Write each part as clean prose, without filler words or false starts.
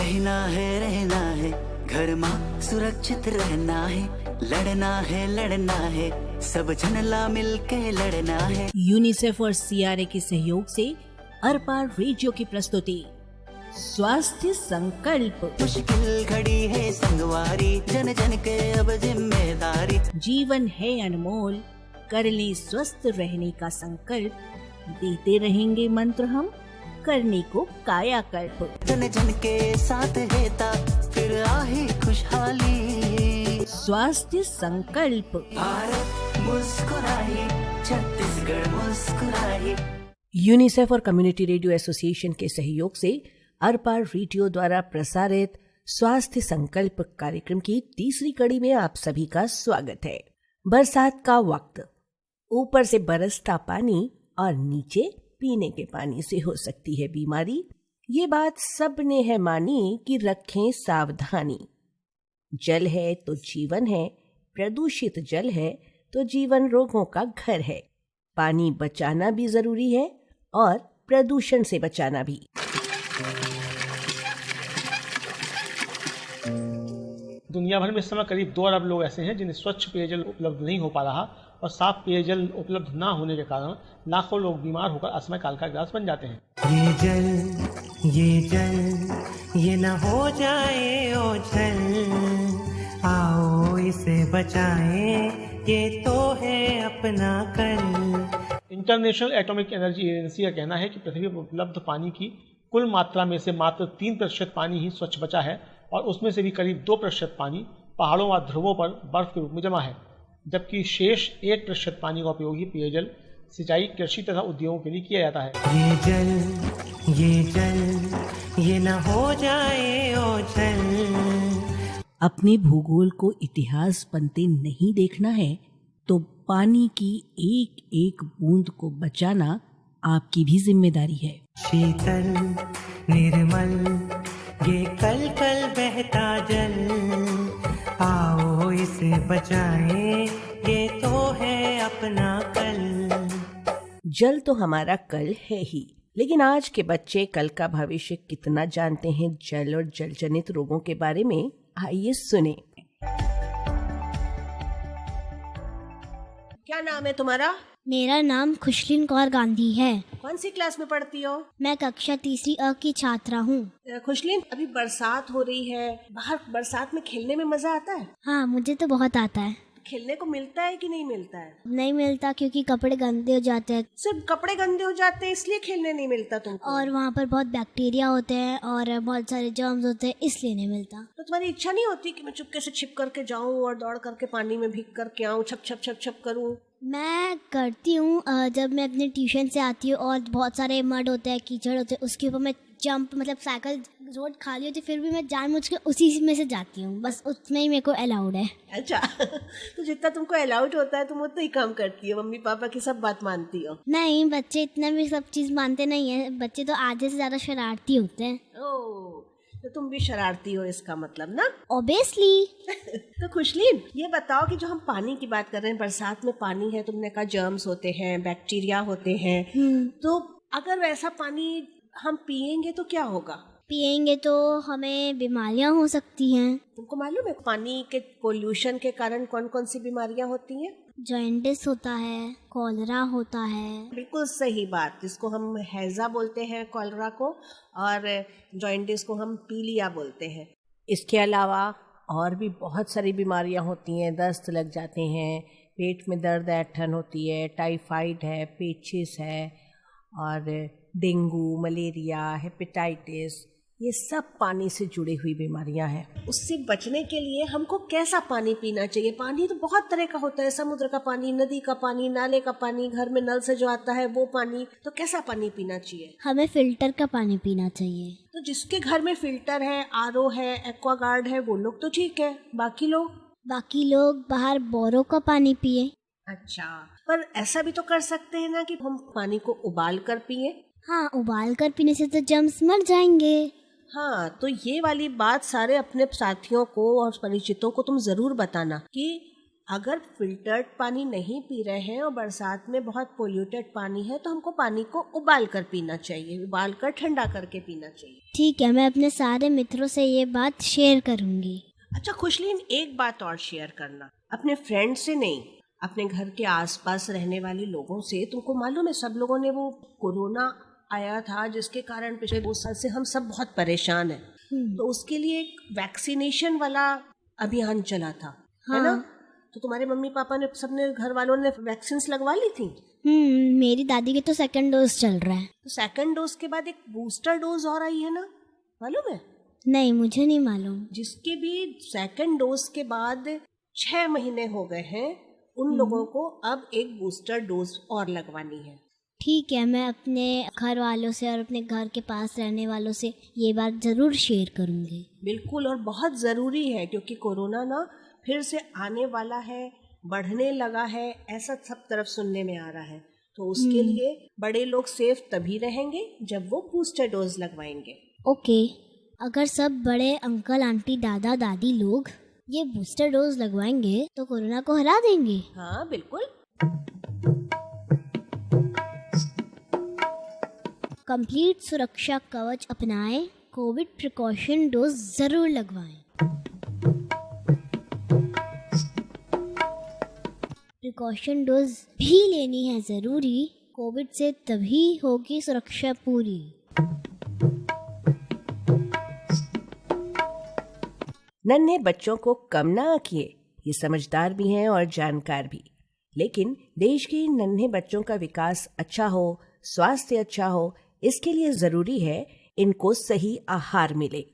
रहना है, घर में सुरक्षित रहना है, लड़ना है, सब जन ला मिलके लड़ना है। यूनिसेफ और CRA के सहयोग से अरपार रेडियो की प्रस्तुति स्वास्थ्य संकल्प। मुश्किल घड़ी है संगवारी, जन जन के अब जिम्मेदारी। जीवन है अनमोल, कर ले स्वस्थ रहने का संकल्प, देते रहेंगे मंत्र हम, करने को कायाकल्प। जन जन के साथ हेता फिर आहे खुशहाली। स्वास्थ्य संकल्प। भारत मुस्कुराए, छत्तीसगढ़ मुस्कुराए। यूनिसेफ और कम्युनिटी रेडियो एसोसिएशन के सहयोग से अरपार रेडियो द्वारा प्रसारित स्वास्थ्य संकल्प कार्यक्रम की तीसरी कड़ी में आप सभी का स्वागत है। बरसात का वक्त, ऊपर से बरसता पानी और नीचे पीने के पानी से हो सकती है बीमारी। ये बात सब ने है मानी कि रखें सावधानी। जल है तो जीवन है, प्रदूषित जल है तो जीवन रोगों का घर है। पानी बचाना भी जरूरी है और प्रदूषण से बचाना भी। दुनिया भर में इस समय करीब 2 अरब लोग ऐसे हैं जिन्हें स्वच्छ पेयजल उपलब्ध नहीं हो पा रहा और साफ पेयजल उपलब्ध ना होने के कारण लाखों लोग बीमार होकर अस्थमा काल का ग्रास बन जाते हैं। ये जल ये न हो जाए ओझल, आओ इसे बचाएं, ये तो है अपना कल। इंटरनेशनल एटॉमिक एनर्जी एजेंसी का कहना है कि पृथ्वी पर उपलब्ध पानी की कुल मात्रा में से मात्र 3% पानी ही स्वच्छ बचा है और उसमें से भी करीब 2% पानी पहाड़ों व ध्रुवों पर बर्फ के रूप में जमा है, जबकि शेष 1% पानी का उपयोग ही पेयजल, सिंचाई, कृषि तथा उद्योगों के लिए किया जाता है। ये जल ये न हो जाए ओझल। अपने भूगोल को इतिहास बनते नहीं देखना है तो पानी की एक एक बूंद को बचाना आपकी भी जिम्मेदारी है। शीतल निर्मल ये कल कल बहता जल, आओ इसे बचाएं, ये तो है अपना कल। जल तो हमारा कल है ही, लेकिन आज के बच्चे कल का भविष्य कितना जानते हैं जल और जल जनित रोगों के बारे में? आइए सुने। क्या नाम है तुम्हारा? मेरा नाम खुशलिन कौर गांधी है। कौन सी क्लास में पढ़ती हो? मैं कक्षा 3 अ की छात्रा हूँ। खुशलिन, अभी बरसात हो रही है, बाहर बरसात में खेलने में मजा आता है? हाँ, मुझे तो बहुत आता है। खेलने को मिलता है कि नहीं मिलता है? नहीं मिलता, क्योंकि कपड़े गंदे हो जाते हैं। सिर्फ कपड़े गंदे हो जाते हैं इसलिए खेलने नहीं मिलता तुमको? और वहाँ पर बहुत बैक्टीरिया होते हैं और बहुत सारे जर्म्स होते हैं, इसलिए नहीं मिलता। तो तुम्हारी इच्छा नहीं होती कि मैं चुपके से छिप करके जाऊँ और दौड़ करके पानी में भीग करके आऊँ, छप छप छप छप करूँ? मैं करती हूँ जब मैं अपने ट्यूशन से आती हूँ और बहुत सारे मड होते हैं, कीचड़ होते हैं, उसके ऊपर मैं जंप, मतलब साइकिल रोड खाली होती है फिर भी मैं जानबूझ के उसी में से जाती हूँ, बस उसमें ही मेरे को अलाउड है। अच्छा तो जितना तुमको अलाउड होता है तुम उतना ही काम करती हो, मम्मी पापा की सब बात मानती हो? नहीं, बच्चे इतना भी सब चीज़ मानते नहीं है, बच्चे तो आधे से ज़्यादा शरारती होते हैं। ओह, तो तुम भी शरारती हो इसका मतलब ना? ऑब्वियसली। तो खुशलीन, ये बताओ कि जो हम पानी की बात कर रहे हैं, बरसात में पानी है, तुमने कहा जर्म्स होते हैं, बैक्टीरिया होते हैं, तो अगर वैसा पानी हम पिएंगे तो क्या होगा? पिएंगे तो हमें बीमारियां हो सकती हैं। तुमको मालूम है पानी के पोल्यूशन के कारण कौन कौन सी बीमारियां होती हैं? जॉन्डिस होता है, कॉलरा होता है। बिल्कुल सही बात, जिसको हम हैजा बोलते हैं कॉलरा को, और जॉन्डिस को हम पीलिया बोलते हैं। इसके अलावा और भी बहुत सारी बीमारियां होती हैं। दस्त लग जाते हैं, पेट में दर्द, ऐंठन होती है, टाइफाइड है, पेचिस है, और डेंगू, मलेरिया, हेपेटाइटिस, ये सब पानी से जुड़ी हुई बीमारियां हैं। उससे बचने के लिए हमको कैसा पानी पीना चाहिए? पानी तो बहुत तरह का होता है, समुद्र का पानी, नदी का पानी, नाले का पानी, घर में नल से जो आता है वो पानी। तो कैसा पानी पीना चाहिए? हमें फिल्टर का पानी पीना चाहिए। तो जिसके घर में फिल्टर है, आरओ है, एक्वागार्ड है, वो लोग तो ठीक है, बाकी लोग बाहर बोरों का पानी पिए। अच्छा, पर ऐसा भी तो कर सकते हैं ना कि हम पानी को उबाल कर पिए? हाँ, उबाल कर पीने से तो जर्म्स मर जाएंगे। हाँ, तो ये वाली बात सारे अपने साथियों को और परिचितों को तुम जरूर बताना कि अगर फिल्टर्ड पानी नहीं पी रहे हैं और बरसात में बहुत पोल्यूटेड पानी है तो हमको पानी को उबाल कर पीना चाहिए, उबाल कर ठंडा करके पीना चाहिए। ठीक है, मैं अपने सारे मित्रों से ये बात शेयर करूँगी। अच्छा खुशलीन, एक बात और शेयर करना, अपने फ्रेंड से नहीं, अपने घर के आसपास रहने वाले लोगों से। तुमको मालूम है सब लोगों ने वो कोरोना आया था जिसके कारण पिछले 2 साल से हम सब बहुत परेशान हैं, तो उसके लिए एक वैक्सीनेशन वाला अभियान चला था, है ना? तो तुम्हारे मम्मी पापा ने, सबने घर वालों ने वैक्सीन लगवा ली थी? मेरी दादी के तो 2nd डोज चल रहा है। तो 2nd डोज के बाद एक बूस्टर डोज और आई है ना, मालूम है? नहीं, मुझे नहीं मालूम। जिसके भी 2nd डोज के बाद 6 महीने हो गए हैं, उन लोगों को अब एक बूस्टर डोज और लगवानी है। ठीक है, मैं अपने घर वालों से और अपने घर के पास रहने वालों से ये बात ज़रूर शेयर करूँगी। बिल्कुल, और बहुत ज़रूरी है क्योंकि कोरोना ना फिर से आने वाला है, बढ़ने लगा है, ऐसा सब तरफ सुनने में आ रहा है। तो उसके लिए बड़े लोग सेफ तभी रहेंगे जब वो बूस्टर डोज लगवाएंगे। ओके, अगर सब बड़े अंकल आंटी दादा दादी लोग ये बूस्टर डोज लगवाएंगे तो कोरोना को हरा देंगे। हाँ बिल्कुल। कंप्लीट सुरक्षा कवच अपनाएं, कोविड प्रिकॉशन डोज जरूर लगवाएं। प्रिकॉशन डोज भी लेनी है जरूरी, कोविड से तभी होगी सुरक्षा पूरी। नन्हे बच्चों को कम ना आंकिए, ये समझदार भी हैं और जानकार भी, लेकिन देश के नन्हे बच्चों का विकास अच्छा हो, स्वास्थ्य अच्छा हो, इसके लिए जरूरी है इनको सही आहार मिले।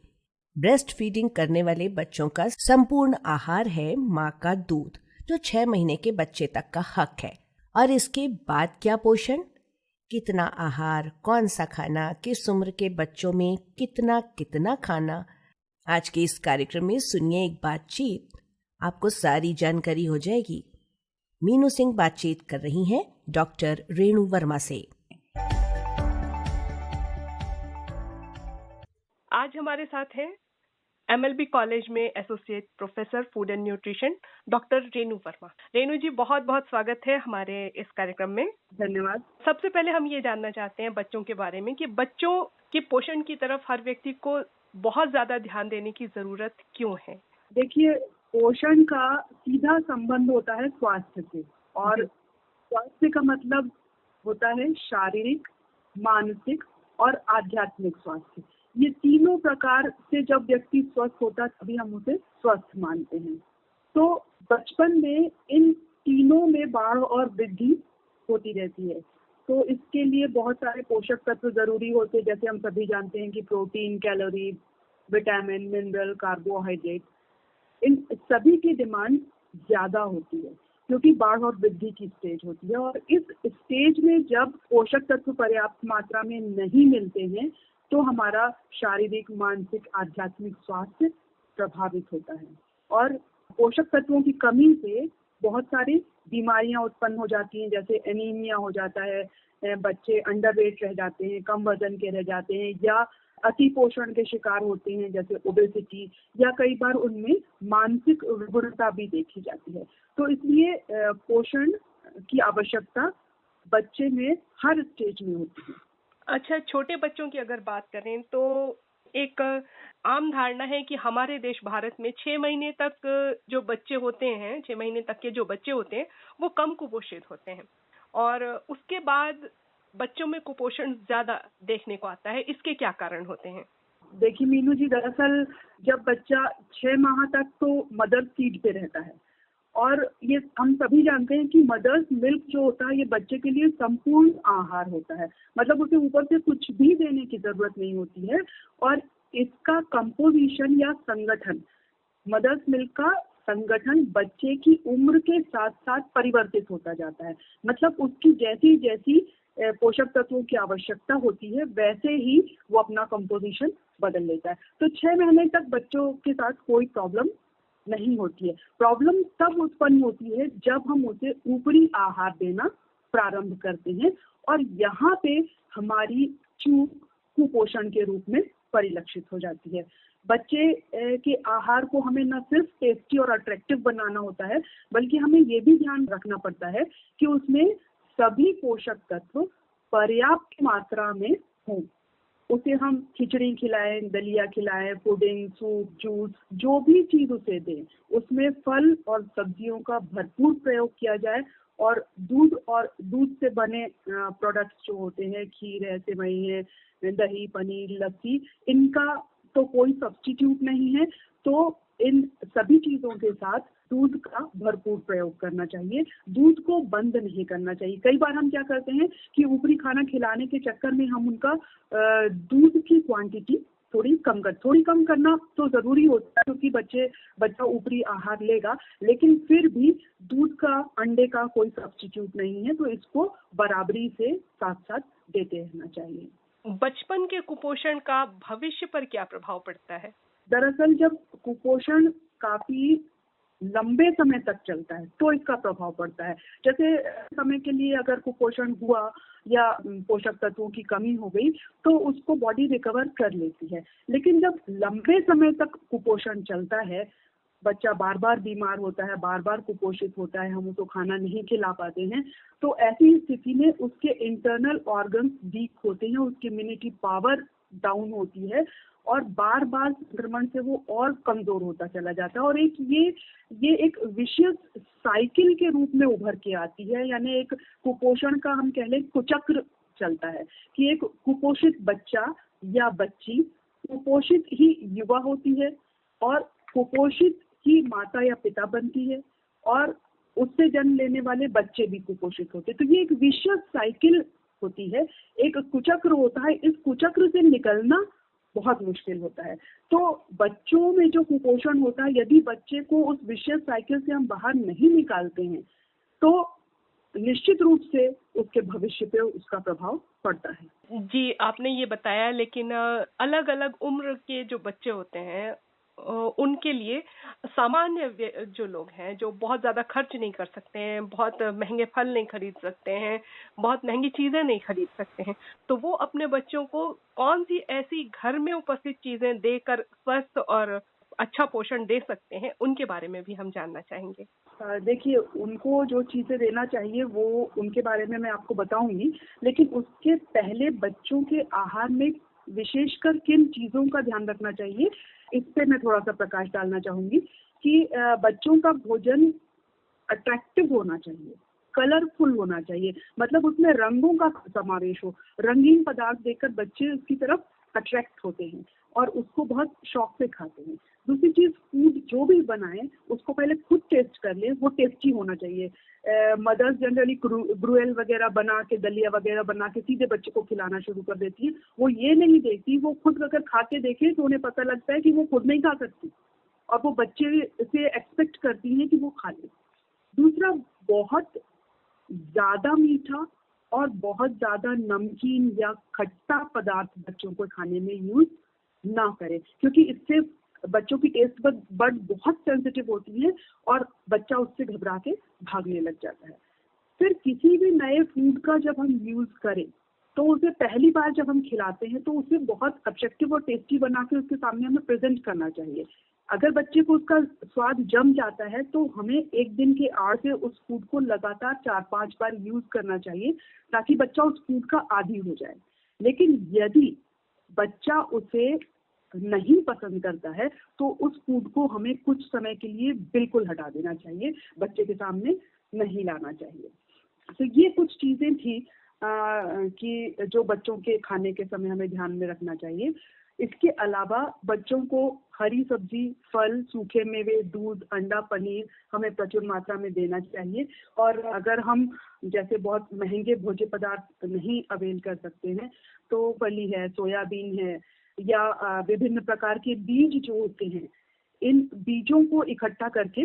ब्रेस्ट फीडिंग करने वाले बच्चों का संपूर्ण आहार है माँ का दूध, जो 6 महीने के बच्चे तक का हक है। और इसके बाद क्या पोषण, कितना आहार, कौन सा खाना, किस उम्र के बच्चों में कितना कितना खाना, आज के इस कार्यक्रम में सुनिए एक बातचीत, आपको सारी जानकारी हो जाएगी। मीनू सिंह बातचीत कर रही हैं डॉक्टर रेणु वर्मा से। आज हमारे साथ हैं MLB कॉलेज में associate professor food and nutrition doctor Renu Verma. Renu ji, बहुत बहुत स्वागत है हमारे इस कार्यक्रम में। धन्यवाद। सबसे पहले हम ये जानना चाहते हैं बच्चों के बारे में कि बच्चों के पोषण की तरफ हर व्यक्ति को बहुत ज्यादा ध्यान देने की जरूरत क्यों है? देखिए, पोषण का सीधा संबंध होता है स्वास्थ्य से, और स्वास्थ्य का मतलब होता है शारीरिक, मानसिक और आध्यात्मिक स्वास्थ्य। ये तीनों प्रकार से जब व्यक्ति स्वस्थ होता है तभी हम उसे स्वस्थ मानते हैं। तो बचपन में इन तीनों में बाढ़ और वृद्धि होती रहती है, तो इसके लिए बहुत सारे पोषक तत्व जरूरी होते हैं, जैसे हम सभी जानते हैं कि protein, calorie, vitamin, mineral, carbohydrate, इन सभी की डिमांड ज्यादा होती है क्योंकि बाढ़ और वृद्धि की स्टेज होती है। और इस स्टेज में जब पोषक तत्व पर्याप्त मात्रा में नहीं मिलते हैं तो हमारा शारीरिक, मानसिक, आध्यात्मिक स्वास्थ्य प्रभावित होता है। और पोषक तत्वों की कमी से बहुत सारी बीमारियां उत्पन्न हो जाती हैं, जैसे एनीमिया हो जाता है, बच्चे अंडरवेट रह जाते हैं, कम वजन के रह जाते हैं, या अति पोषण के शिकार होते हैं जैसे ओबेसिटी, या कई बार उनमें मानसिक रुग्णता भी देखी जाती है। तो इसलिए पोषण की आवश्यकता बच्चे में हर स्टेज में होती है। अच्छा, छोटे बच्चों की अगर बात करें तो एक आम धारणा है कि हमारे देश भारत में 6 महीने तक जो बच्चे होते हैं, 6 महीने तक के जो बच्चे होते हैं वो कम कुपोषित होते हैं, और उसके बाद बच्चों में कुपोषण ज्यादा देखने को आता है। इसके क्या कारण होते हैं? देखिए मीनू जी, दरअसल जब बच्चा 6 माह तक तो मदर फीड पे रहता है, और ये हम सभी जानते हैं कि मदर्स मिल्क जो होता है ये बच्चे के लिए संपूर्ण आहार होता है, मतलब उसे ऊपर से कुछ भी देने की जरूरत नहीं होती है। और इसका कंपोजिशन या संगठन, मदर्स मिल्क का संगठन बच्चे की उम्र के साथ साथ परिवर्तित होता जाता है, मतलब उसकी जैसी जैसी पोषक तत्वों की आवश्यकता होती है वैसे ही वो अपना कंपोजिशन बदल लेता है। तो 6 महीने तक बच्चों के साथ कोई प्रॉब्लम नहीं होती है। प्रॉब्लम तब उत्पन्न होती है जब हम उसे ऊपरी आहार देना प्रारंभ करते हैं, और यहाँ पे हमारी चूक कुपोषण के रूप में परिलक्षित हो जाती है। बच्चे के आहार को हमें न सिर्फ टेस्टी और अट्रैक्टिव बनाना होता है, बल्कि हमें ये भी ध्यान रखना पड़ता है कि उसमें सभी पोषक तत्व पर्याप्त मात्रा में हों। उसे हम खिचड़ी खिलाएं, दलिया खिलाएं, पुडिंग, सूप, जूस, जो भी चीज उसे दें, उसमें फल और सब्जियों का भरपूर प्रयोग किया जाए। और दूध से बने प्रोडक्ट्स जो होते हैं, खीर है, सेवई है, दही, पनीर, लस्सी, इनका तो कोई सब्स्टिट्यूट नहीं है। तो इन सभी चीजों के साथ दूध का भरपूर प्रयोग करना चाहिए। दूध को बंद नहीं करना चाहिए। कई बार हम क्या करते हैं कि ऊपरी खाना खिलाने के चक्कर में हम उनका दूध की क्वांटिटी थोड़ी कम करना तो जरूरी होता है, क्योंकि बच्चा ऊपरी आहार लेगा, लेकिन फिर भी दूध का, अंडे का कोई सब्स्टिट्यूट नहीं है, तो इसको बराबरी से साथ साथ देते रहना चाहिए। बचपन के कुपोषण का भविष्य पर क्या प्रभाव पड़ता है? दरअसल जब कुपोषण काफी लंबे समय तक चलता है तो इसका प्रभाव पड़ता है। जैसे समय के लिए अगर कुपोषण हुआ या पोषक तत्वों की कमी हो गई तो उसको बॉडी रिकवर कर लेती है, लेकिन जब लंबे समय तक कुपोषण चलता है, बच्चा बार बार बीमार होता है, बार बार कुपोषित होता है, हम उसको खाना नहीं खिला पाते हैं, तो ऐसी स्थिति में उसके इंटरनल ऑर्गन्स वीक होते हैं, उसकी इम्यूनिटी पावर डाउन होती है और बार बार संक्रमण से वो और कमजोर होता चला जाता है। और ये एक विशियस साइकिल के रूप में उभर के आती है, यानी एक कुपोषण का हम कह लें कुचक्र चलता है कि एक कुपोषित बच्चा या बच्ची कुपोषित ही युवा होती है और कुपोषित ही माता या पिता बनती है और उससे जन्म लेने वाले बच्चे भी कुपोषित होते हैं। तो ये एक विशियस साइकिल होती है, एक कुचक्र होता है। इस कुचक्र से निकलना बहुत मुश्किल होता है। तो बच्चों में जो कुपोषण होता है, यदि बच्चे को उस विशियस साइकिल से हम बाहर नहीं निकालते हैं तो निश्चित रूप से उसके भविष्य पे उसका प्रभाव पड़ता है। जी, आपने ये बताया, लेकिन अलग अलग उम्र के जो बच्चे होते हैं उनके लिए सामान्य जो लोग हैं, जो बहुत ज्यादा खर्च नहीं कर सकते हैं, बहुत महंगे फल नहीं खरीद सकते हैं, बहुत महंगी चीजें नहीं खरीद सकते हैं, तो वो अपने बच्चों को कौन सी ऐसी घर में उपस्थित चीजें देकर स्वस्थ और अच्छा पोषण दे सकते हैं, उनके बारे में भी हम जानना चाहेंगे। देखिए, उनको जो चीजें देना चाहिए वो उनके बारे में मैं आपको बताऊंगी, लेकिन उसके पहले बच्चों के आहार में विशेषकर किन चीजों का ध्यान रखना चाहिए, इस पे मैं थोड़ा सा प्रकाश डालना चाहूंगी कि बच्चों का भोजन अट्रैक्टिव होना चाहिए, कलरफुल होना चाहिए, मतलब उसमें रंगों का समावेश हो। रंगीन पदार्थ देखकर बच्चे उसकी तरफ अट्रैक्ट होते हैं और उसको बहुत शौक से खाते हैं। दूसरी चीज, फूड जो भी बनाए उसको पहले खुद टेस्ट कर ले, वो टेस्टी होना चाहिए। मदर्स जनरली ग्रुएल वगैरह बना के, दलिया वगैरह बना के सीधे बच्चे को खिलाना शुरू कर देती है। वो ये नहीं देखती, वो खुद अगर खा के देखे तो उन्हें पता लगता है कि वो खुद नहीं खा सकती और वो बच्चे से एक्सपेक्ट करती हैं कि वो खा ले। दूसरा, बहुत ज्यादा मीठा और बहुत ज्यादा नमकीन या खट्टा पदार्थ बच्चों को खाने में यूज ना करें, क्योंकि इससे बच्चों की टेस्ट बड बहुत सेंसिटिव होती है और बच्चा उससे घबरा के भागने लग जाता है। फिर किसी भी नए फूड का जब हम यूज करें तो उसे पहली बार जब हम खिलाते हैं तो उसे बहुत अट्रैक्टिव और टेस्टी बना के उसके सामने हमें प्रेजेंट करना चाहिए। अगर बच्चे को उसका स्वाद जम जाता है तो हमें एक दिन के आड़ से उस फूड को लगातार 4-5 बार यूज करना चाहिए ताकि बच्चा उस फूड का आदी हो जाए। लेकिन यदि बच्चा उसे नहीं पसंद करता है तो उस फूड को हमें कुछ समय के लिए बिल्कुल हटा देना चाहिए, बच्चे के सामने नहीं लाना चाहिए। तो ये कुछ चीजें थी कि जो बच्चों के खाने के समय हमें ध्यान में रखना चाहिए। इसके अलावा बच्चों को हरी सब्जी, फल, सूखे मेवे, दूध, अंडा, पनीर हमें प्रचुर मात्रा में देना चाहिए। और अगर हम जैसे बहुत महंगे भोज्य पदार्थ नहीं अवेल कर सकते हैं तो फली है, सोयाबीन है या विभिन्न प्रकार के बीज जो होते हैं, इन बीजों को इकट्ठा करके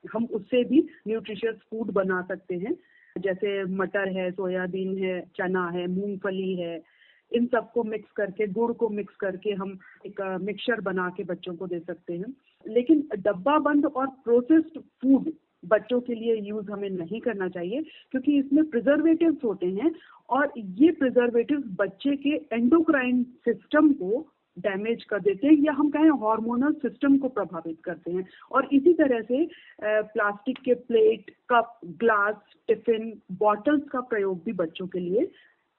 हम उससे भी न्यूट्रिशियस फूड बना सकते हैं। जैसे मटर है, सोयाबीन है, चना है, मूंगफली है, इन सबको मिक्स करके, गुड़ को मिक्स करके हम एक मिक्सचर बना के बच्चों को दे सकते हैं। लेकिन डब्बा बंद और प्रोसेस्ड फूड बच्चों के लिए यूज हमें नहीं करना चाहिए, क्योंकि इसमें प्रिजर्वेटिव्स होते हैं और ये प्रिजर्वेटिव्स बच्चे के एंडोक्राइन सिस्टम को डैमेज कर देते हैं, या हम कहें हार्मोनल सिस्टम को प्रभावित करते हैं। और इसी तरह से प्लास्टिक के plate, cup, glass, tiffin, bottles का प्रयोग भी बच्चों के लिए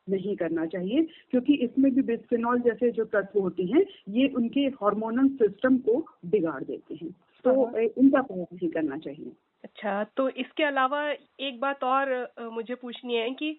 नहीं करना चाहिए, क्योंकि इसमें भी बिस्फेनॉल जैसे जो तत्व होते हैं ये उनके हार्मोनल सिस्टम को बिगाड़ देते हैं, तो इनका प्रयोग नहीं करना चाहिए। अच्छा, तो इसके अलावा एक बात और मुझे पूछनी है कि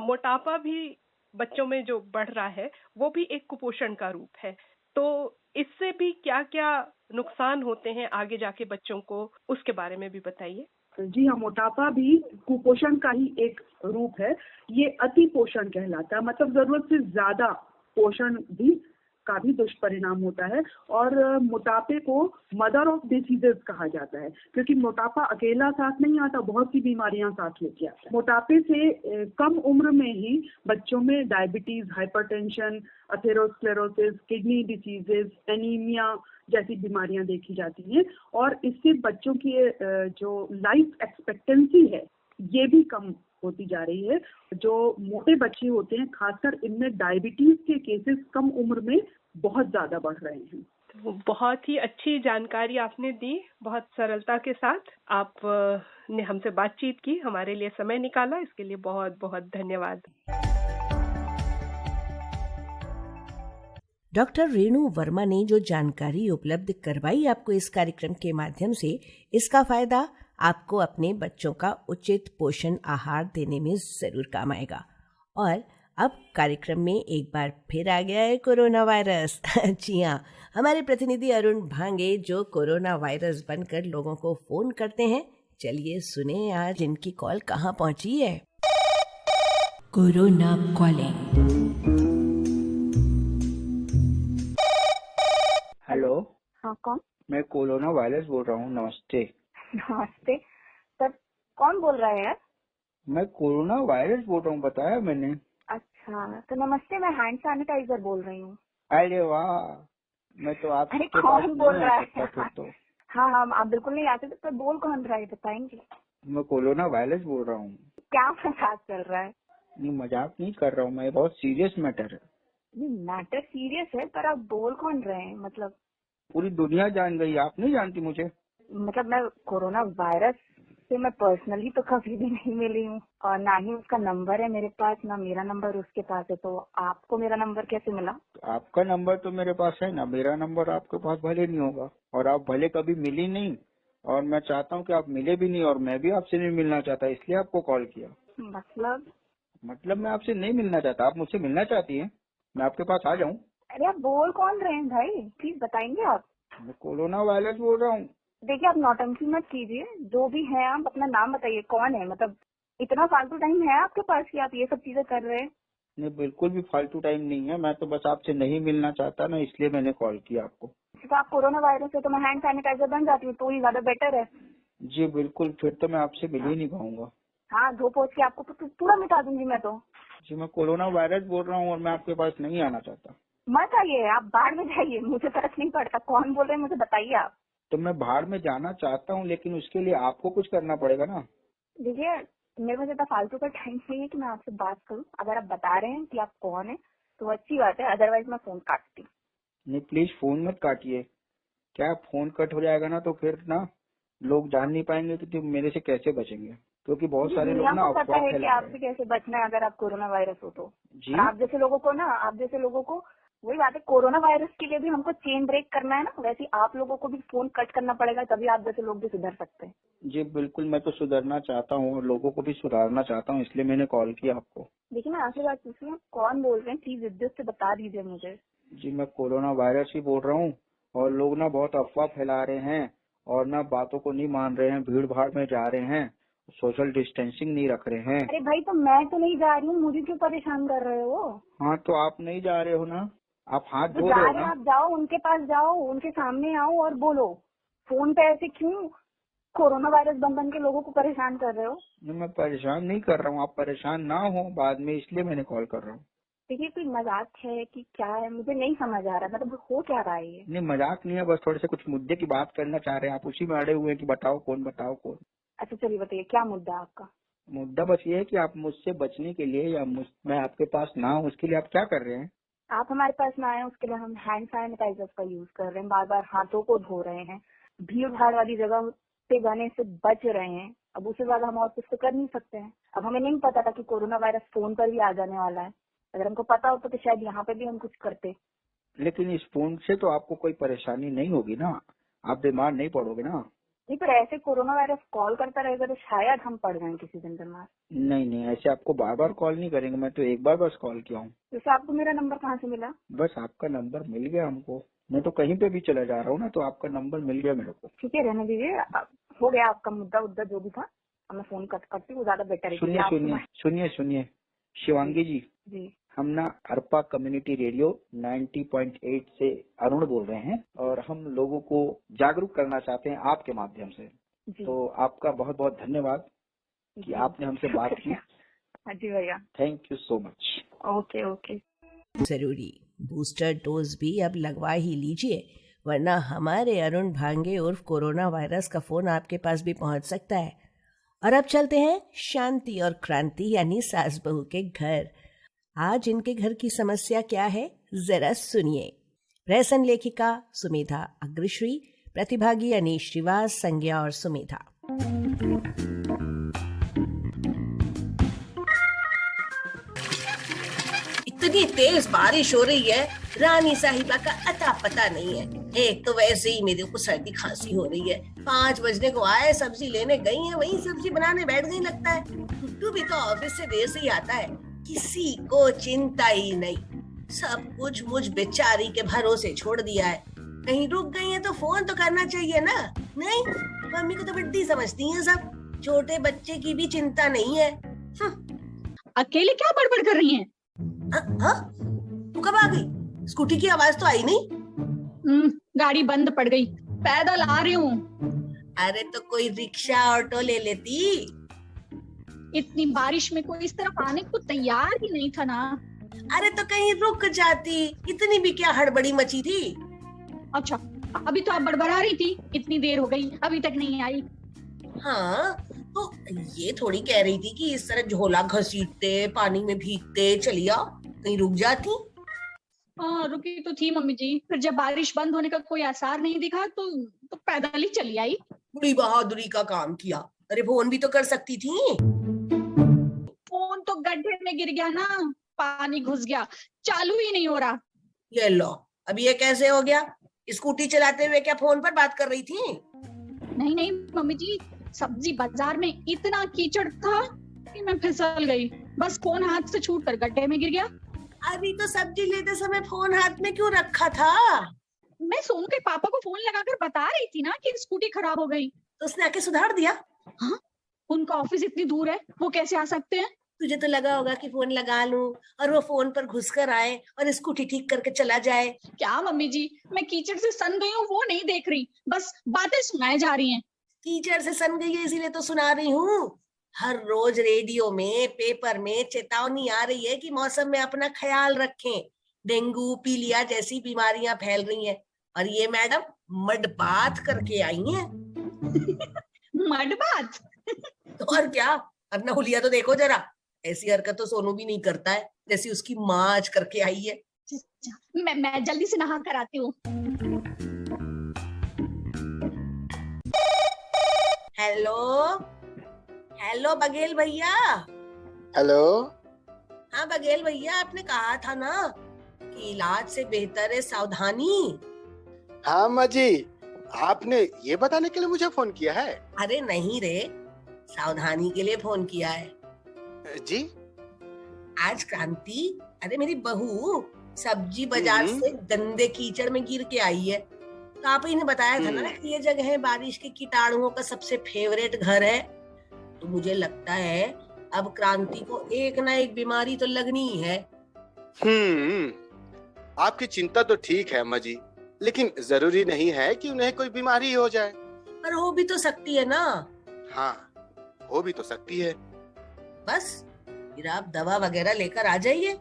मोटापा भी बच्चों में जो बढ़ रहा है वो भी एक कुपोषण का रूप है, तो इससे भी क्या क्या नुकसान होते हैं आगे जाके बच्चों को, उसके बारे में भी बताइए। जी हाँ, मोटापा भी कुपोषण का ही एक रूप है। ये अति पोषण कहलाता है, मतलब जरूरत से ज्यादा पोषण भी का भी दुष्परिणाम होता है। और मोटापे को मदर ऑफ डिसीजेस कहा जाता है, क्योंकि मोटापा अकेला साथ नहीं आता, बहुत सी बीमारियां साथ लेके आता है। मोटापे से कम उम्र में ही बच्चों में diabetes, hypertension, atherosclerosis, kidney diseases, anaemia जैसी बीमारियां देखी जाती हैं। और इससे बच्चों की जो लाइफ एक्सपेक्टेंसी है ये भी कम होती जा रही है। जो मोटे बच्चे होते हैं खासकर इनमें डायबिटीज के केसेस कम उम्र में बहुत ज्यादा बढ़ रहे हैं। तो बहुत ही अच्छी जानकारी आपने दी, बहुत सरलता के साथ आप ने हमसे बातचीत की, हमारे लिए समय निकाला, इसके लिए बहुत बहुत धन्यवाद। डॉक्टर रेणु वर्मा ने जो जानकारी उपलब्ध करवाई आपको इस कार्यक्रम के माध्यम से, इसका फायदा आपको अपने बच्चों का उचित पोषण आहार देने में जरूर काम आएगा। और अब कार्यक्रम में एक बार फिर आ गया है कोरोना वायरस। जी हाँ, हमारे प्रतिनिधि अरुण भांगे जो कोरोना वायरस बनकर लोगों को फोन करते हैं, चलिए सुने आज इनकी कॉल कहाँ पहुंची है। Corona calling. हेलो। हाँ, कौन? मैं कोरोना वायरस बोल रहा हूँ। नमस्ते। नमस्ते सर, कौन बोल रहा है यार? मैं कोरोना वायरस बोल रहा हूँ, बताया मैंने। अच्छा, तो नमस्ते, मैं हैंड सैनिटाइजर बोल रही हूँ। अरे वाह, मैं तो आप कौन बोल रहा है? तो हाँ हाँ, आप बिल्कुल नहीं आते तो बोल कौन रहा है, बताएंगे? मैं कोरोना वायरस बोल रहा हूँ। क्या मजाक चल रहा है? नहीं, मजाक नहीं कर रहा हूँ मैं, बहुत सीरियस मैटर है। ये मैटर सीरियस है, पर आप बोल कौन रहे हैं? मतलब पूरी दुनिया जान गई, आप नहीं जानती मुझे? मतलब मैं कोरोना वायरस से मैं पर्सनली तो कभी भी नहीं मिली हूँ, और ना ही उसका नंबर है मेरे पास, ना मेरा नंबर उसके पास है, तो आपको मेरा नंबर कैसे मिला? आपका नंबर तो मेरे पास है ना, मेरा नंबर आपके पास भले नहीं होगा, और आप भले कभी मिली नहीं, और मैं चाहता हूँ कि आप मिले भी नहीं, और मैं भी आपसे नहीं मिलना चाहता, इसलिए आपको कॉल किया। मतलब मैं आपसे नहीं मिलना चाहता, आप मुझसे मिलना चाहती हैं, मैं आपके पास आ जाऊँ? अरे आप बोल कौन रहे हैं भाई, प्लीज बताएंगे आप? मैं कोरोना वायरस बोल रहा हूँ। देखिए, आप नौटंकी मत कीजिए, जो भी है आप अपना नाम बताइए, कौन है? मतलब इतना फालतू टाइम है आपके पास कि आप ये सब चीजें कर रहे हैं? नहीं, बिल्कुल भी फालतू टाइम नहीं है, मैं तो बस आपसे नहीं मिलना चाहता ना, इसलिए मैंने कॉल किया आपको। तो आप कोरोना वायरस है तो मैं हैंड सैनिटाइजर बन जाती हूँ, तो ये ज्यादा बेटर है। जी बिल्कुल, फिर तो मैं आपसे मिल ही नहीं पाऊंगा। हाँ, धो पोछ के आपको पूरा मिटा दूंगी मैं तो। जी, मैं कोरोना वायरस बोल रहा हूँ और मैं आपके पास नहीं आना चाहता। मत आइए, आप बाहर में जाइए, मुझे फर्क नहीं पड़ता कौन बोल रहे हैं, मुझे बताइए आप। तो मैं बाहर में जाना चाहता हूँ, लेकिन उसके लिए आपको कुछ करना पड़ेगा ना। देखिए, मेरे पास इतना फालतू का टाइम नहीं है कि मैं आपसे बात करूँ। अगर आप बता रहे हैं कि आप कौन है तो अच्छी बात है, अदरवाइज मैं फोन काटती हूँ। नहीं, प्लीज फोन मत काटिए। क्या फोन कट हो जाएगा ना तो फिर ना लोग जान नहीं पाएंगे कि तुम मेरे से कैसे बचेंगे, क्योंकि बहुत सारे लोग ना पता है कि आपसे कैसे बचना है अगर आप कोरोना वायरस हो तो। जी, आप जैसे लोगों को वही बात है, कोरोना वायरस के लिए भी हमको चेन ब्रेक करना है ना, वैसे ही आप लोगों को भी फोन कट करना पड़ेगा, तभी आप जैसे लोग भी सुधर सकते हैं। जी बिल्कुल, मैं तो सुधरना चाहता हूँ और लोगों को भी सुधारना चाहता हूँ, इसलिए मैंने कॉल किया आपको। देखिए, मैं आपसे बात पूछ रही हूँ, कौन बोल रहे हैं, प्लीज इज्जत से बता दीजिए मुझे। जी, मैं कोरोना वायरस ही बोल रहा हूँ, और लोग ना बहुत अफवाह फैला रहे हैं और ना बातों को नहीं मान रहे हैं, भीड़ भाड़ में जा रहे हैं, सोशल डिस्टेंसिंग नहीं रख रहे हैं। अरे भाई, तो मैं तो नहीं जा रही हूँ, मुझे क्यों परेशान कर रहे हो? हाँ, तो आप नहीं जा रहे हो ना, आप हाथ तो धो जा रहे हो रहे ना। आप जाओ, उनके पास जाओ, उनके सामने आओ और बोलो। फोन पे ऐसे क्यों कोरोना वायरस बन के लोगों को परेशान कर रहे हो? नहीं, मैं परेशान नहीं कर रहा हूँ, आप परेशान ना हो बाद में, इसलिए मैंने कॉल कर रहा हूँ। देखिए, कोई मजाक है कि क्या है, मुझे नहीं समझ आ रहा, मतलब हो क्या रहा है ये? नहीं, मजाक नहीं है, बस थोड़े से कुछ मुद्दे की बात करना चाह रहे हैं, आप उसी में अड़े हुए हैं कि बताओ कौन, बताओ कौन। अच्छा चलिए, बताइए क्या मुद्दा है आपका? मुद्दा बस ये है कि आप मुझसे बचने के लिए या मैं आपके पास ना हूँ उसके लिए आप क्या कर रहे हैं? आप हमारे पास ना आए उसके लिए हम हैंड सैनिटाइजर का यूज कर रहे हैं, बार बार हाथों को धो रहे हैं, भीड़ भाड़ वाली जगह पे जाने से बच रहे हैं। अब उससे ज्यादा हम और कुछ तो कर नहीं सकते हैं। अब हमें नहीं पता था कि कोरोना वायरस फोन पर भी आ जाने वाला है। अगर हमको पता होता तो शायद यहाँ पे भी हम कुछ करते। लेकिन इस फोन से तो आपको कोई परेशानी नहीं होगी ना, आप बीमार नहीं पड़ोगे ना? नहीं, पर ऐसे कोरोना वायरस कॉल करता रहेगा तो शायद हम पड़ जाएं किसी दिन बीमार। नहीं, ऐसे आपको बार बार कॉल नहीं करेंगे, मैं तो एक बार बस कॉल किया हूँ। जैसे आपको मेरा नंबर कहाँ से मिला? बस आपका नंबर मिल गया हमको, मैं तो कहीं पे भी चला जा रहा हूँ ना, तो आपका नंबर मिल गया मेरे को। ठीक है, रहने दीजिए, हो गया आपका मुद्दा जो भी था। अब मैं फोन कट करती हूँ, ज्यादा बेटर है। सुनिए शिवांगी जी, हम ना अरपा कम्युनिटी रेडियो 90.8 से अरुण बोल रहे हैं और हम लोगों को जागरूक करना चाहते हैं आपके माध्यम से। तो आपका बहुत बहुत धन्यवाद कि आपने हमसे बात की। हाँ जी भैया, thank you so much. Okay. जरूरी बूस्टर डोज भी अब लगवा ही लीजिए, वरना हमारे अरुण भांगे उर्फ कोरोना वायरस का फोन आपके पास भी पहुंच सकता है। और अब चलते हैं शांति और क्रांति यानी सास बहू के घर। आज इनके घर की समस्या क्या है, जरा सुनिए। प्रहसन लेखिका सुमेधा अग्रश्री, प्रतिभागी अनीश श्रीवास, संज्ञा और सुमेधा। इतनी तेज बारिश हो रही है, रानी साहिबा का अता पता नहीं है। एक तो वैसे ही मेरे को सर्दी खांसी हो रही है, 5 बजने को आए, सब्जी लेने गई है, वही सब्जी बनाने बैठ गई लगता है। गुड्डू भी तो ऑफिस से देर से ही आता है, किसी को चिंता ही नहीं, सब कुछ मुझ बेचारी के भरोसे छोड़ दिया है। कहीं रुक गई है तो फोन तो करना चाहिए ना। नहीं, मम्मी को तो बड्डी समझती है सब, छोटे बच्चे की भी चिंता नहीं है। अकेले क्या बड़बड़ कर रही हैं? तू कब आ गई? स्कूटी की आवाज तो आई नहीं। गाड़ी बंद पड़ गई, पैदल आ रही हूँ। अरे तो कोई रिक्शा ऑटो ले लेती। इतनी बारिश में कोई इस तरफ आने को तैयार ही नहीं था ना। अरे तो कहीं रुक जाती, इतनी भी क्या हड़बड़ी मची थी। अच्छा, अभी तो आप बड़बड़ा रही थी, इतनी देर हो गई अभी तक नहीं आई। हाँ, तो ये थोड़ी कह रही थी कि इस तरह झोला घसीटते पानी में भीगते चली आओ, कहीं रुक जाती। हाँ, रुकी तो थी मम्मी जी, फिर जब बारिश बंद होने का कोई आसार नहीं दिखा तो पैदल ही चली आई। बड़ी बहादुरी का काम किया। अरे फोन भी तो कर सकती थी। फोन तो गड्ढे में गिर गया ना, पानी घुस गया, चालू ही नहीं हो रहा। ये लो, अब ये कैसे हो गया? स्कूटी चलाते हुए क्या फोन पर बात कर रही थी? नहीं मम्मी जी, सब्जी बाजार में इतना कीचड़ था कि मैं फिसल गई, बस फोन हाथ से छूटकर गड्ढे में गिर गया। अभी तो सब्जी लेते समय फोन हाथ में क्यों रखा था? मैं सोनू के पापा को फोन लगाकर बता रही थी ना कि स्कूटी खराब हो गई। तो उसने आके सुधार दिया? हाँ, उनका ऑफिस इतनी दूर है, वो कैसे आ सकते हैं? तुझे तो लगा होगा कि फोन लगा लूं और वो फोन पर घुसकर आए और स्कूटी ठीक करके चला जाए। क्या मम्मी जी, मैं कीचड़ से सन गई हूँ वो नहीं देख रही, बस बातें सुनाई जा रही हैं। कीचड़ से सन गई है इसीलिए तो सुना रही हूँ। हर रोज रेडियो में, पेपर में चेतावनी आ रही है कि मौसम में अपना ख्याल रखें, डेंगू, पीलिया जैसी बीमारियां फैल रही हैं। और ये मैडम मडबात करके आई हैं। मडबात? तो और क्या, अपना हुलिया तो देखो जरा, ऐसी हरकत तो सोनू भी नहीं करता है जैसी उसकी माँ आज करके आई है। मैं जल्दी से नहा कर आती हूँ। हेलो बघेल भैया। हेलो। हाँ बघेल भैया, आपने कहा था ना कि इलाज से बेहतर है सावधानी। हाँ अम्मा जी, आपने ये बताने के लिए मुझे फोन किया है? अरे नहीं रे, सावधानी के लिए फोन किया है जी। आज क्रांति, अरे मेरी बहू सब्जी बाजार से गंदे कीचड़ में गिर के आई है। तो आप ही ने बताया था ना कि ये जगह बारिश के कीटाणुओं का सबसे फेवरेट घर है। तो मुझे लगता है अब क्रांति को एक ना एक बीमारी तो लगनी ही है। आपकी चिंता तो ठीक है अम्मा जी, लेकिन जरूरी नहीं है कि उन्हें कोई बीमारी हो जाए। पर हो भी तो सकती है ना। हाँ, हो भी तो सकती है। बस फिर आप दवा वगैरह लेकर आ जाइए।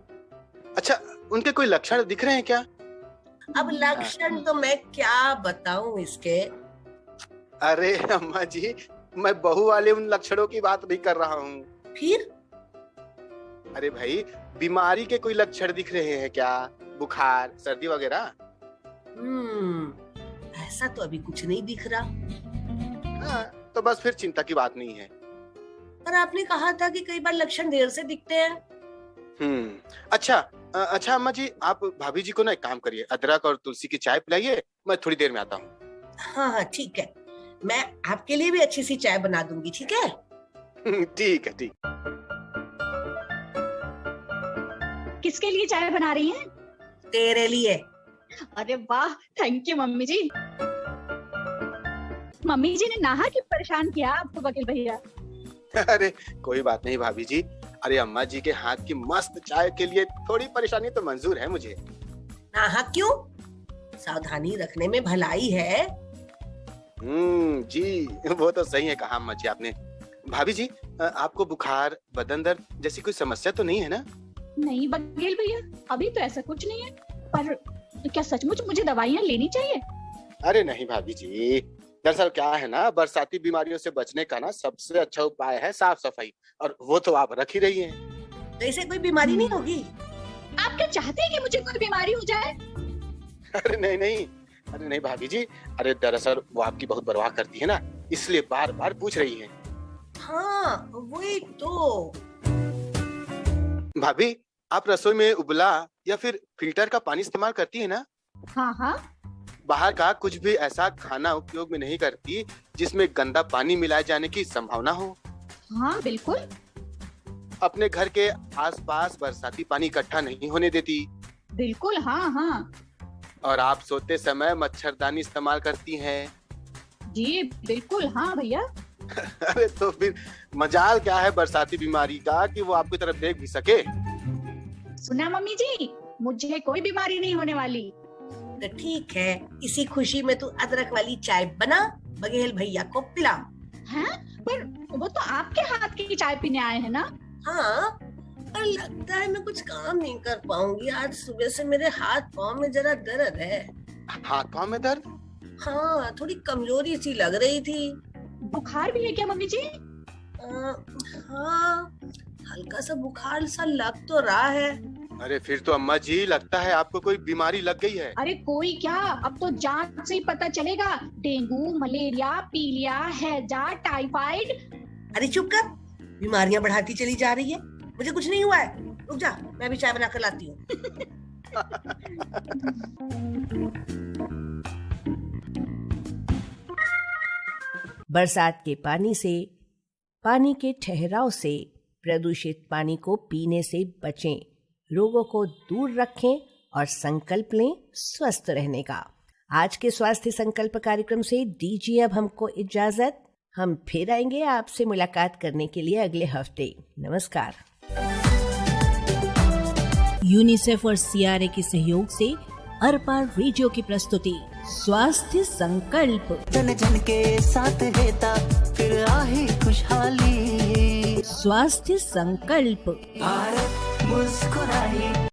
अच्छा, उनके कोई लक्षण दिख रहे हैं क्या? अब लक्षण तो मैं क्या बताऊं इसके। अरे अम्मा जी, मैं बहू वाले उन लक्षणों की बात नहीं कर रहा हूँ। फिर? अरे भाई, बीमारी के कोई लक्षण दिख रहे हैं क्या? बुखार, सर्दी वगैरह? ऐसा तो अभी कुछ नहीं दिख रहा। हाँ, तो बस फिर चिंता की बात नहीं है। पर आपने कहा था कि कई बार लक्षण देर से दिखते हैं। अच्छा अम्मा जी, आप भाभी जी को ना एक काम करिए, अदरक और तुलसी की चाय पिलाइए, मैं थोड़ी देर में आता हूँ। हाँ ठीक है, मैं आपके लिए भी अच्छी सी चाय बना दूंगी, ठीक है? ठीक है, ठीक। किसके लिए चाय बना रही हैं? तेरे लिए। अरे वाह, thank you mummy ji. Mummy ji ने नाहा कि परेशान किया आपको वकील भैया? अरे कोई बात नहीं भाभी जी, अरे अम्मा जी के हाथ की मस्त चाय के लिए थोड़ी परेशानी तो मंजूर है मुझे। नाहा क्यों? सावधानी रखने में भलाई है। जी वो तो सही है कहा अम्मा जी आपने। भाभी जी, आपको बुखार, बदन दर्द जैसी कोई समस्या तो नहीं है ना? नहीं वकील भैया, अभी तो ऐसा कुछ नहीं है, पर क्या सचमुच मुझे दवाइयाँ लेनी चाहिए? अरे नहीं भाभी जी, दरअसल क्या है ना, बरसाती बीमारियों से बचने का ना सबसे अच्छा उपाय है साफ सफाई, और वो तो आप रख ही रही हैं। तो इसे कोई बीमारी नहीं होगी? आप क्या चाहते हैं कि मुझे कोई बीमारी हो जाए? अरे नहीं भाभी जी, अरे दरअसल वो आपकी बहुत परवाह करती है ना, इसलिए बार बार पूछ रही है। हाँ वही तो। भाभी, आप रसोई में उबला या फिर फिल्टर का पानी इस्तेमाल करती है ना? हाँ। बाहर का कुछ भी ऐसा खाना उपयोग में नहीं करती जिसमें गंदा पानी मिलाए जाने की संभावना हो? हाँ बिल्कुल। अपने घर के आसपास बरसाती पानी इकट्ठा नहीं होने देती? बिल्कुल हाँ। और आप सोते समय मच्छरदानी इस्तेमाल करती हैं? जी बिल्कुल हाँ भैया। अरे तो फिर मजाल क्या है बरसाती बीमारी का कि वो आपकी तरफ देख भी सके? सुना मम्मी जी, मुझे कोई बीमारी नहीं होने वाली। तो ठीक है, इसी खुशी में तू अदरक वाली चाय बना, बघेल भैया को पिला। हैं? पर वो तो आपके हाथ की चाय पीने आए हैं ना? हाँ, पर लगता है मैं कुछ काम नहीं कर पाऊंगी। आज सुबह से मेरे हाथ पाँव में जरा दर्द है। हाथ पाँव में दर्द? हाँ, थोड़ी कमजोरी सी लग रही थी। बुखार भी है क्या मम्मी जी? हाँ, हल्का सा बुखार सा लग तो रहा है। अरे फिर तो अम्मा जी लगता है आपको कोई बीमारी लग गई है। अरे कोई क्या, अब तो जांच से ही पता चलेगा। डेंगू, मलेरिया, पीलिया, हैजा, टाइफाइड। अरे चुप कर, बीमारियां बढ़ाती चली जा रही है। मुझे कुछ नहीं हुआ है, रुक जा, मैं भी चाय बना कर लाती हूँ। बरसात के पानी से, पानी के ठहराव से, प्रदूषित पानी को पीने से बचें, रोगों को दूर रखें और संकल्प लें स्वस्थ रहने का। आज के स्वास्थ्य संकल्प कार्यक्रम से दीजिए अब हमको इजाजत। हम फिर आएंगे आपसे मुलाकात करने के लिए अगले हफ्ते। नमस्कार। यूनिसेफ और CRA के सहयोग से अरपार रेडियो की प्रस्तुति स्वास्थ्य संकल्प। जन जन के साथ रहता फिर आहे खुशहाली। स्वास्थ्य संकल्प। भारत मुस्कुराए।